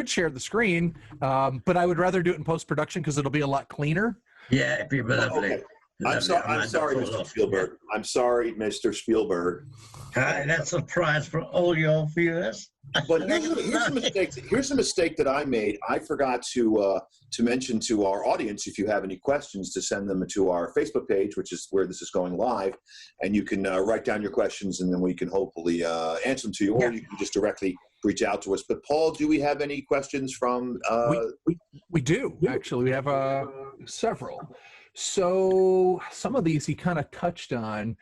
share the screen, but I would rather do it in post-production because it'll be a lot cleaner. Yeah, it'd be lovely. Okay. I'm sorry, Mr. Spielberg. I'm sorry, Mr. Spielberg. That's a prize for all your viewers. But here's a mistake that I made. I forgot to mention to our audience, if you have any questions, to send them to our Facebook page, which is where this is going live, and you can write down your questions, and then we can hopefully answer them to you, or you can just directly reach out to us. But Paul, do we have any questions from? We do actually. We have several. So some of these he kind of touched on.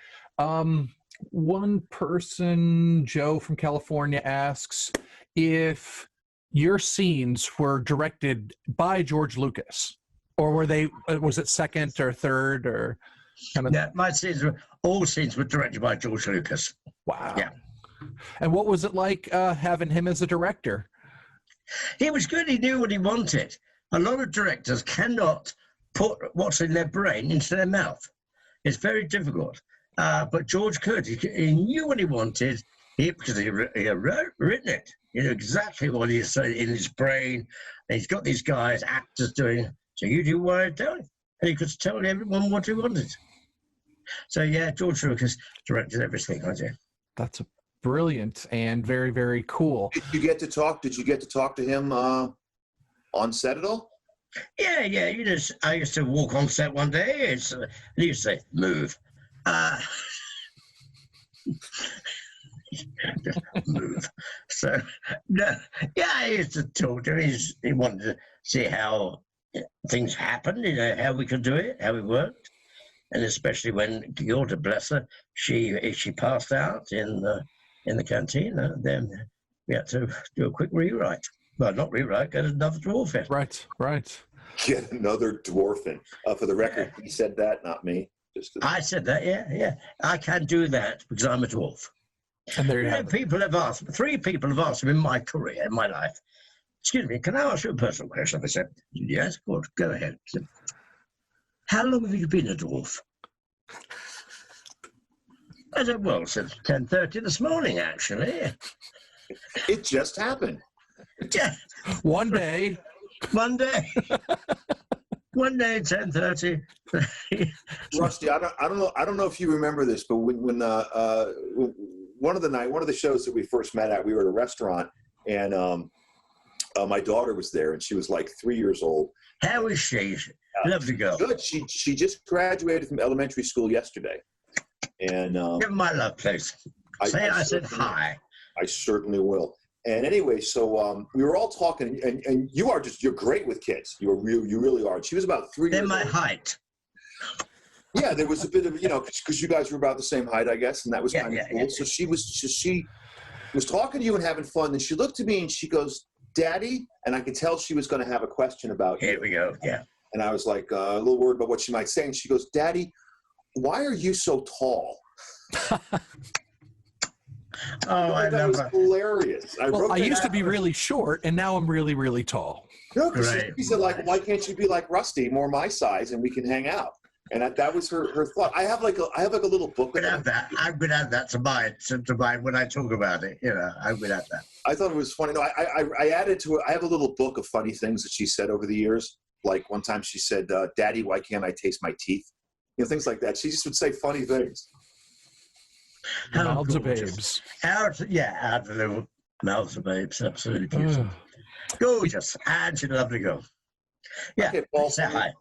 One person, Joe from California, asks if your scenes were directed by George Lucas, or was it second or third, or kind of? Yeah, all scenes were directed by George Lucas. Wow. Yeah. And what was it like having him as a director? He was good. He knew what he wanted. A lot of directors cannot put what's in their brain into their mouth. It's very difficult. But George could. He knew what he wanted because he had written it. He knew exactly what he said in his brain. And he's got these guys, actors doing, so you do what I tell you. And he could tell everyone what he wanted. So yeah, George Lucas directed everything, I do. That's brilliant and very, very cool. Did you get to talk? Did you get to talk to him on set at all? Yeah, yeah. I used to walk on set one day. He used to say, "Move." Just move. So, no, yeah, I used to talk to him. He wanted to see how things happened, how we could do it, how it worked. And especially when Gilda, bless her, she passed out in the canteen, then we had to do a quick rewrite. Well, not rewrite, get another dwarf in. Right, right. Get another dwarf in. For the record, he said that, not me. I said that, yeah. I can do that because I'm a dwarf. And there you have it. People have asked, 3 people have asked me in my career, in my life, excuse me, can I ask you a personal question? I said, yes, good, go ahead. I said, how long have you been a dwarf? I said, well, since 10:30 this morning, actually. It just happened. Yeah. One day. One day. One day, 10:30. Rusty, I don't know if you remember this, but when one of the shows that we first met at, we were at a restaurant, and my daughter was there, and she was like 3 years old. How is she? Lovely girl. Good. She just graduated from elementary school yesterday, and Give her my love, please. I said hi. I certainly will. And anyway, so we were all talking, and you're great with kids. You really are. And she was about 3 years They're my old. height. Yeah, there was a bit of, because you guys were about the same height, I guess, and that was kind of cool. Yeah. So she was talking to you and having fun. And she looked at me and she goes, "Daddy," and I could tell she was going to have a question about you. Here we go. Yeah. And I was like a little worried about what she might say. And she goes, "Daddy, why are you so tall?" Oh, I that was hilarious. I used to be really short, and now I'm really, really tall. No, because she said, like, why can't you be like Rusty, more my size, and we can hang out? And that was her thought. I have like a little book. I'm gonna add that to mine when I talk about it. I'm gonna add that. I thought it was funny. No, I added to it. I have a little book of funny things that she said over the years. Like one time she said, "Daddy, why can't I taste my teeth?" Things like that. She just would say funny things. Mouths of babes. Out of the little mouths of babes. Absolutely beautiful. Gorgeous. And she's a lovely girl. Yeah. Okay, Paul, say hi.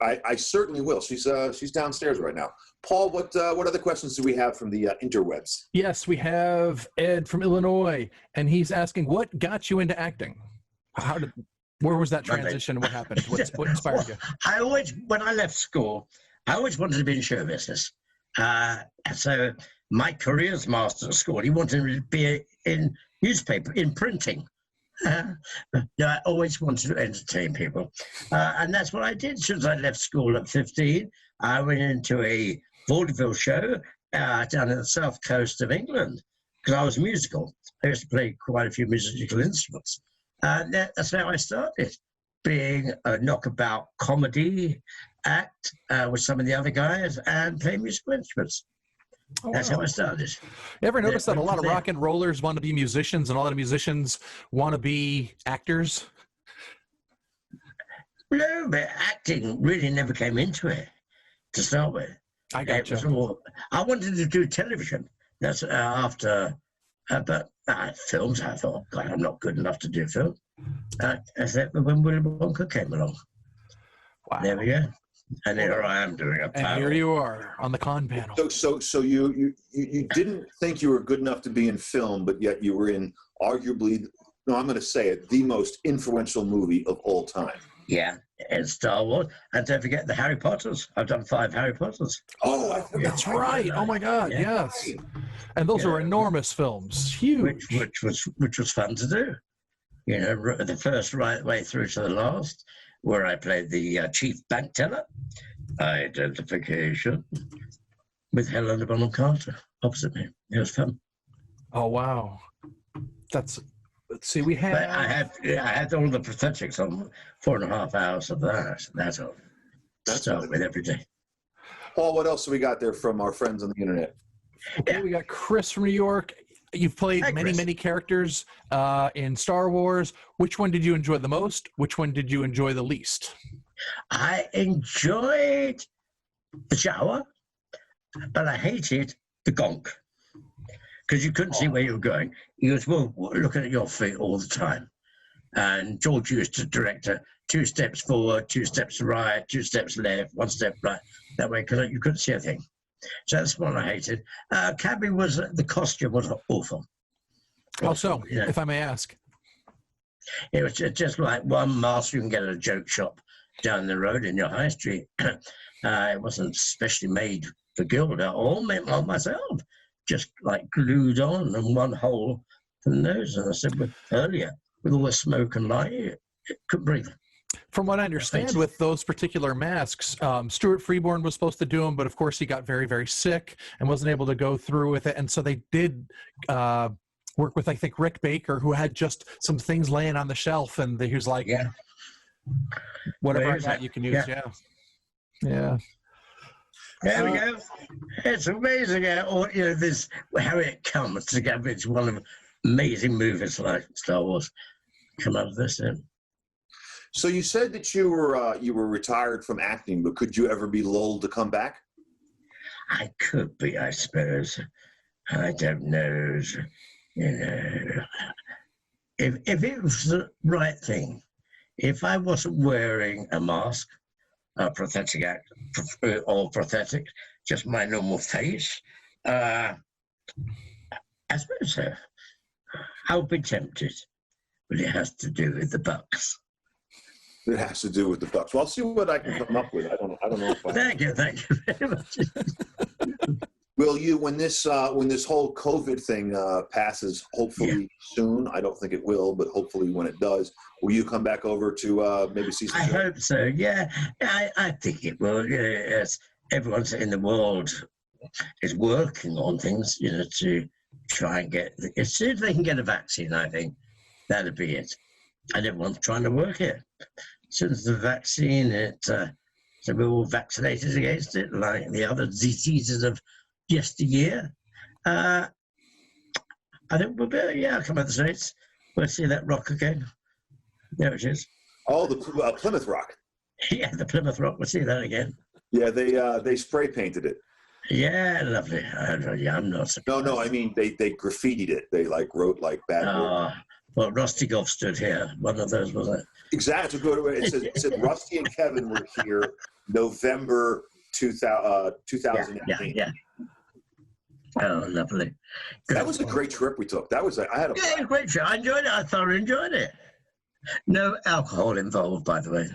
I certainly will. She's downstairs right now. Paul, what other questions do we have from the interwebs? Yes, we have Ed from Illinois, and he's asking, what got you into acting? Where was that transition? What happened? What inspired you? When I left school, I always wanted to be in show business. So my careers master at school, he wanted me to be in newspaper, in printing. I always wanted to entertain people. And that's what I did since I left school at 15. I went into a vaudeville show down in the south coast of England because I was musical. I used to play quite a few musical instruments. That's how I started, being a knockabout comedy act with some of the other guys and play musical instruments. Oh, that's how I started. You ever notice that a lot of rock and rollers want to be musicians and a lot of musicians want to be actors? No, but acting really never came into it to start with. I got you. I wanted to do television. That's after, but films, I thought, God, I'm not good enough to do film. Except when Willy Wonka came along. Wow. There we go. And here I am doing a panel. And here you are on the con panel. So you didn't think you were good enough to be in film, but yet you were in arguably, no, I'm going to say it, the most influential movie of all time. Yeah, and Star Wars. And don't forget the Harry Potters. I've done 5 Harry Potters. Oh, that's right. Oh my God, yes. And those are enormous films, huge. Which was fun to do. The first right way through to the last, where I played the chief bank teller, identification, with Helena Bonham Carter opposite me. It was fun. Oh wow, let's see. We had. But I had all the prosthetics on 4.5 hours of that. That's all. That's all with every day. Paul, what else do we got there from our friends on the internet? Okay, we got Chris from New York. You've played many characters in Star Wars. Which one did you enjoy the most? Which one did you enjoy the least? I enjoyed the shower, but I hated the gonk. because you couldn't see where you were going. He goes, well, look at your feet all the time. And George used to direct her 2 steps forward, 2 steps right, 2 steps left, 1 step right. That way, because you couldn't see a thing. So that's one I hated. Cabby was, the costume was awful. How so, You know, if I may ask? it was just like one mask you can get at a joke shop down the road in your high street. It wasn't specially made for Gilda or made by myself, just like glued on and one hole for the nose. And I said, well, earlier, with all the smoke and light, it couldn't breathe. From what I understand, with those particular masks, Stuart Freeborn was supposed to do them, but of course he got very, very sick and wasn't able to go through with it. And so they did work with, I think, Rick Baker, who had just some things laying on the shelf, and he was like, Yeah. whatever I got, you can use. Yeah. Yeah. There we go. It's amazing how, you know, this, how it comes together. It's one of the amazing movies like Star Wars come out of this. So you said that you were retired from acting, but could you ever be lulled to come back? I could be, I suppose. I don't know. You know, if it was the right thing, if I wasn't wearing a mask, a prosthetic act, or prosthetic, just my normal face, I suppose so. I would be tempted, but it has to do with the bucks. It has to do with the Bucks. Well, I'll see what I can come up with. I don't know if I... Thank you very much. Will you, when this whole COVID thing passes, hopefully soon, I don't think it will, but hopefully when it does, will you come back over to maybe see some... I hope so, yeah. I think it will. Yes. Everyone's in the world is working on things, you know, to try and get... As soon as they can get a vaccine, I think, that'll be it. And everyone's trying to work it. As soon as the vaccine, so we're all vaccinated against it, like the other diseases of yesteryear. I think we'll be, yeah, I'll come out the States. We'll see that rock again. There it is. Oh, the Plymouth Rock. Yeah, the Plymouth Rock. We'll see that again. Yeah, they spray painted it. Yeah, lovely. Yeah, I'm not surprised. No, I mean they graffitied it. They like wrote like bad words. Well, Rusty Goffe stood here. One of those, was it? Exactly. It said Rusty and Kevin were here November 2018. Yeah. Oh, lovely. Good. That was a great trip we took. I had a great trip. I enjoyed it. I thoroughly enjoyed it. No alcohol involved, by the way.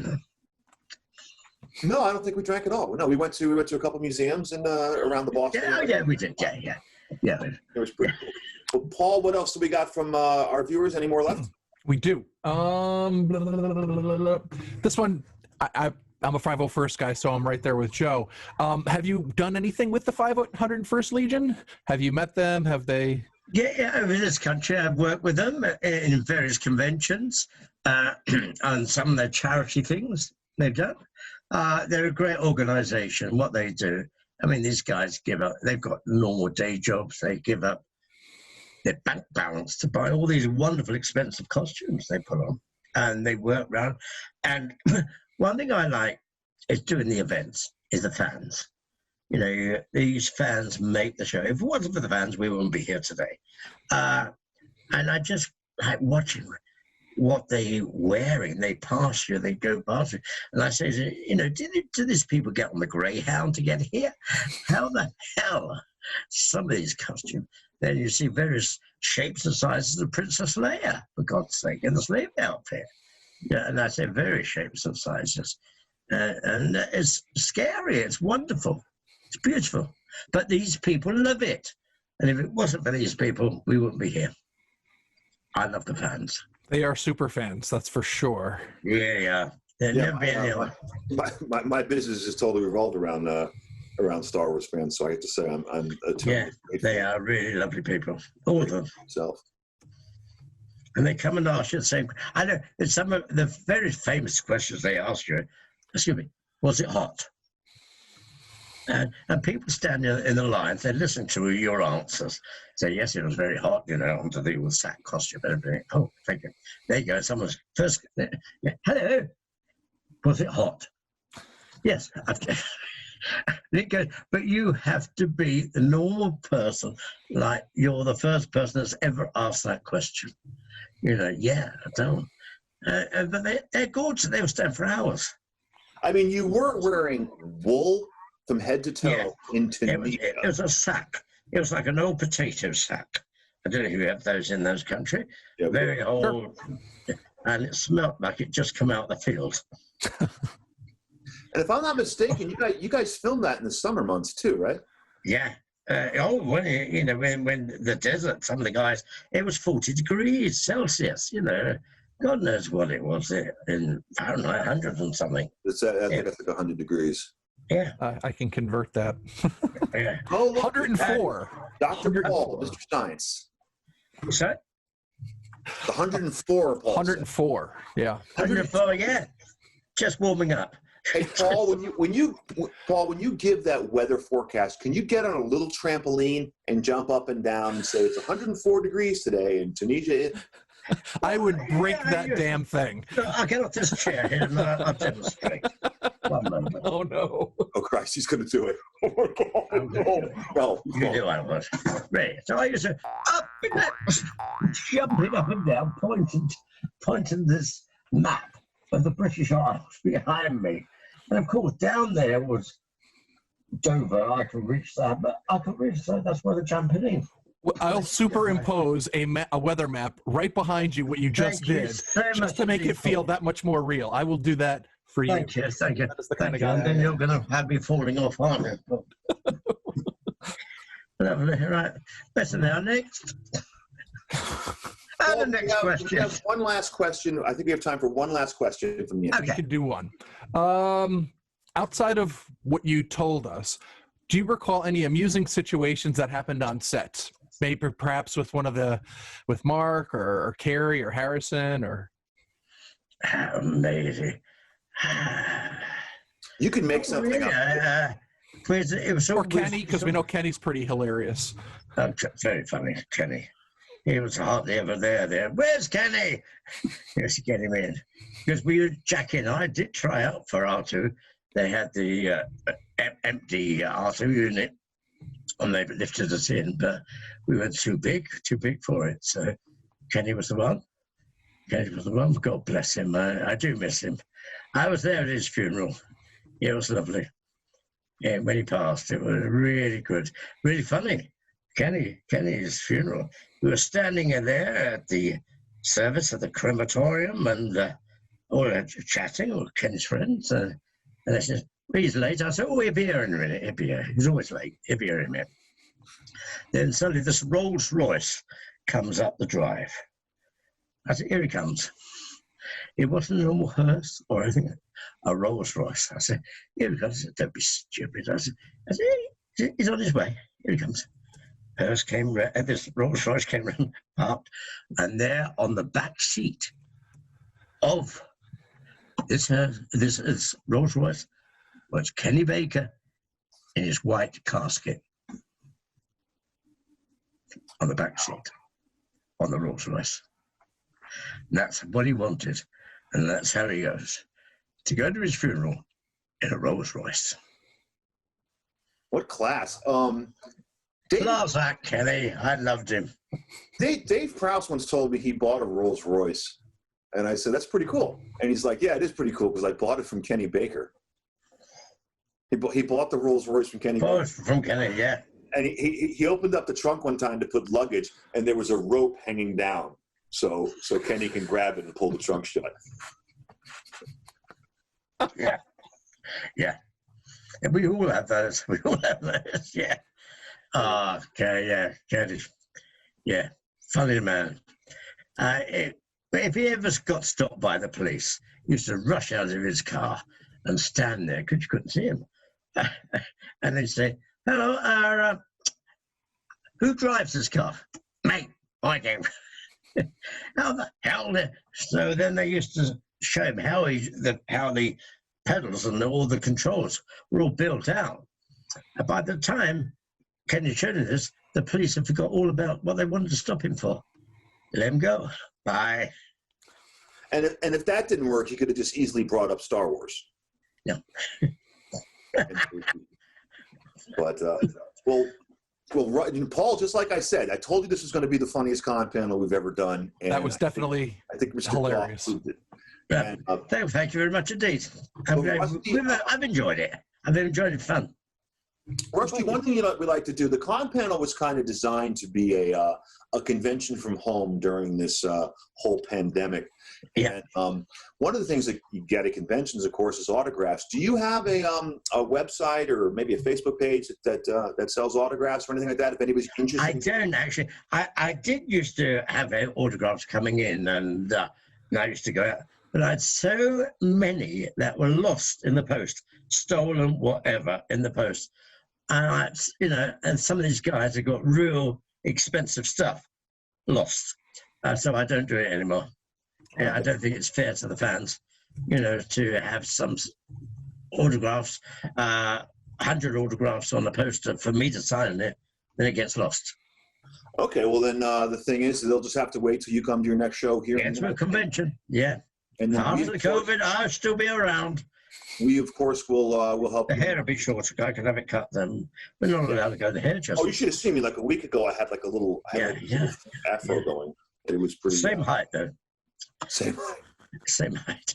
No, I don't think we drank at all. No, we went to a couple museums and around the Boston. Yeah, we did. Yeah. It was pretty cool. Well, Paul, what else do we got from our viewers? Any more left? We do. This one, I'm a 501st guy, so I'm right there with Joe. Have you done anything with the 501st Legion? Have you met them? Have they? Yeah, over this country, I've worked with them in various conventions on some of their charity things they've done. They're a great organization. What they do, I mean, these guys give up. They've got normal day jobs. They give up their bank balance to buy all these wonderful, expensive costumes they put on, and they work around. And one thing I like is doing the events, is the fans. You know, these fans make the show. If it wasn't for the fans, we wouldn't be here today. And I just like watching what they wearing. They pass you, they go past you. And I say, you know, do these people get on the Greyhound to get here? How the hell? Some of these costumes. Then you see various shapes and sizes of Princess Leia, for God's sake, in the slave outfit. Yeah, and I say various shapes and sizes. And it's scary, it's wonderful, it's beautiful. But these people love it. And if it wasn't for these people, we wouldn't be here. I love the fans. They are super fans, that's for sure. Yeah. Never been anyone. My business is totally revolved around Star Wars fans, so I have to say I'm they are really lovely people, all of them. Self. And they come and ask you the same. I know it's some of the very famous questions they ask you. Excuse me, was it hot? And people stand in the line, they listen to your answers. Say, yes, it was very hot, you know, under the sack costume and everything. Oh, thank you. There you go. Someone's first. Hello. Was it hot? Yes. And it goes, but you have to be the normal person, like you're the first person that's ever asked that question. Yeah, I don't. But they're gorgeous. They will stand for hours. I mean, you weren't wearing wool from head to toe in Tunisia. It was a sack. It was like an old potato sack. I don't know if you have those in those countries. Yeah, Very old. And it smelled like it just come out of the field. And if I'm not mistaken, you guys filmed that in the summer months too, right? Yeah. When the desert, some of the guys, it was 40 degrees Celsius, God knows what it was in Fahrenheit, 100 and something. I think it's like 100 degrees. Yeah. I can convert that. Yeah. Oh, look, 104. Dr. Paul, Mr. Science. So, The 104, Paul. 104. Yeah. 104, yeah. Just warming up. Hey, Paul, when you give that weather forecast, can you get on a little trampoline and jump up and down and say it's 104 degrees today in Tunisia? I would break that damn thing. I'll get off this chair here and I'll demonstrate. One moment. Oh, no. Oh, Christ, he's going to do it. Oh, my God. No. You knew I was. Right. So I used to jumping up and down, pointing this map of the British Isles behind me. And of course, down there was Dover. I can reach that, but I can reach that. That's where the jumping in. Well, I'll superimpose a weather map right behind you, what you just did, just to make it feel that much more real. I will do that for you. Thank you. Thank you. That's the kind of guy. And then you're going to have me falling off, aren't you? Lovely. Right. Better now. Next. And the next question. We have one last question. I think we have time for one last question from you. We could do one. Outside of what you told us, do you recall any amusing situations that happened on set? Maybe perhaps with with Mark or Carrie or Harrison or. Amazing. You can make something up. It was or Kenny, because we know Kenny's pretty hilarious. Very funny, Kenny. He was hardly ever there. Where's Kenny? Yes, to get him in. Because Jackie and I did try out for R2. They had the empty R2 unit, and they lifted us in, but we were too big for it. So Kenny was the one. God bless him. I do miss him. I was there at his funeral. It was lovely. Yeah, when he passed, it was really good, really funny. Kenny's funeral. We were standing in there at the service at the crematorium and all chatting with Kenny's friends. And they said, he's late. I said, oh, he'll be here in a minute. He'll be here. He's always late. He'll be here in a minute. Then suddenly this Rolls Royce comes up the drive. I said, here he comes. It wasn't a normal hearse or anything, a Rolls Royce. I said, here he comes. I said, don't be stupid. I said, he's on his way. Here he comes. Hearse came, this Rolls Royce came around, parked, and there on the back seat of this Rolls Royce was Kenny Baker in his white casket on the back seat on the Rolls Royce. And that's what he wanted, and that's how he goes, to go to his funeral in a Rolls Royce. What class? Class act, Kenny. I loved him. Dave Prowse once told me he bought a Rolls Royce, and I said, that's pretty cool. And he's like, yeah, it is pretty cool because I bought it from Kenny Baker. He bought the Rolls Royce from Kenny Baker. From Kenny, yeah. And he opened up the trunk one time to put luggage, and there was a rope hanging down. So Kenny can grab it and pull the trunk shut. Yeah. And we all have those. Yeah. Okay, yeah, Kenny. Yeah, funny man. If he ever got stopped by the police, he used to rush out of his car and stand there because you couldn't see him. And they'd say, hello, who drives this car? Mate, I do. How the hell? So then they used to show him how the pedals and all the controls were all built out. And by the time Kenny showed him this, the police had forgot all about what they wanted to stop him for. Let him go. Bye. And if that didn't work, he could have just easily brought up Star Wars. Yeah. But Paul, just like I said, I told you this was going to be the funniest con panel we've ever done. And That was definitely I think Mr. hilarious. Goffe proved it. Yeah. And, Thank you very much indeed. I've enjoyed it. I've enjoyed it fun. Rusty, one thing we like to do, the con panel was kind of designed to be a convention from home during this whole pandemic. Yeah. And one of the things that you get at conventions, of course, is autographs. Do you have a website or maybe a Facebook page that sells autographs or anything like that? If anybody's interested, I don't actually. I did used to have autographs coming in, and I used to go out, but I had so many that were lost in the post, stolen, whatever, in the post. And and some of these guys have got real expensive stuff lost, so I don't do it anymore. Yeah, I don't think it's fair to the fans, to have some autographs, 100 autographs on a poster for me to sign it, then it gets lost. Okay, well then the thing is, they'll just have to wait till you come to your next show here. Get to a convention, yeah. And then after the COVID, I'll still be around. We of course will help. The hair will be short. I can have it cut. Then we're not allowed to go to the hairdresser. Oh, you should have seen me like a week ago. I had like a little, afro going. It was pretty. Same height though. Same height. Same height.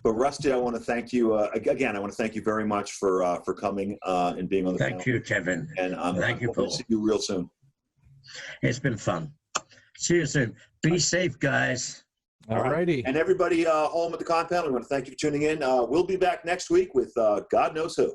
But Rusty, I want to thank you again. I want to thank you very much for coming and being on the panel. Thank you, Kevin. And thank you, Paul. See you real soon. It's been fun. See you soon. Be safe, guys. All righty. And everybody home at the con panel, we want to thank you for tuning in. We'll be back next week with God knows who.